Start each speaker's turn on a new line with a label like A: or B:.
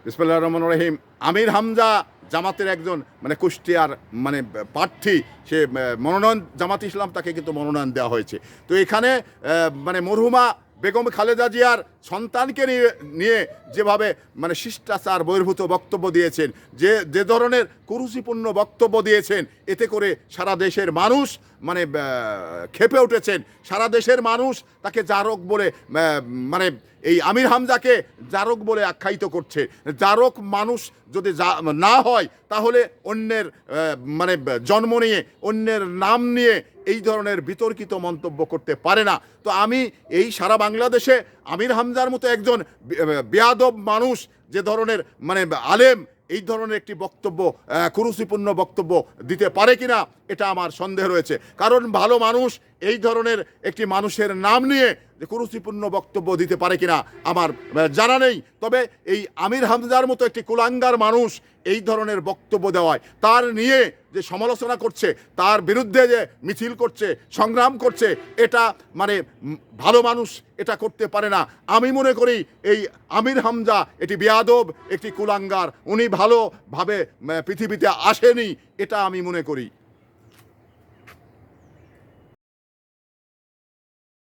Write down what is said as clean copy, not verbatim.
A: বিসমিল্লাহির রহমানির রহিম। আমির হামজা জামাতের একজন মানে কুষ্টিয়ার মানে প্রার্থী, সে মনোনয়ন জামাত ইসলাম তাকে কিন্তু মনোনয়ন দেওয়া হয়েছে। তো এখানে মানে মরহুমা বেগম খালেদা জিয়ার সন্তানকে নিয়ে যেভাবে মানে শিষ্টাচার বহির্ভূত বক্তব্য দিয়েছেন, যে ধরনের কুরুচিপূর্ণ বক্তব্য দিয়েছেন, এতে করে সারা দেশের মানুষ মানে ক্ষেপে উঠেছেন। সারা দেশের মানুষ তাকে জারক বলে মানে এই আমির হামজাকে জারক বলে আখ্যায়িত করছে। জারক মানুষ যদি না হয় তাহলে অন্যের মানে জন্ম নিয়ে, অন্যের নাম নিয়ে এই ধরনের বিতর্কিত মন্তব্য করতে পারে না। তো আমি এই সারা বাংলাদেশে আমির হামজার মতো একজন বেয়াদব মানুষ, যে ধরনের মানে আলেম, এই ধরনের একটি বক্তব্য কুরুচিপূর্ণ বক্তব্য দিতে পারে কিনা এটা আমার সন্দেহ রয়েছে। কারণ ভালো মানুষ এই ধরনের একটি মানুষের নাম নিয়ে যে কুরুচিপূর্ণ বক্তব্য দিতে পারে কিনা আমার জানা নেই। তবে এই আমির হামজার মতো একটি কুলাঙ্গার মানুষ এই ধরনের বক্তব্য দেওয়ায়, তার নিয়ে যে সমালোচনা করছে, তার বিরুদ্ধে যে মিছিল করছে, সংগ্রাম করছে, এটা মানে ভালো মানুষ এটা করতে পারে না। আমি মনে করি এই আমির হামজা এটি বেয়াদব, একটি কুলাঙ্গার, উনি ভালোভাবে পৃথিবীতে আসেনি, এটা আমি মনে করি।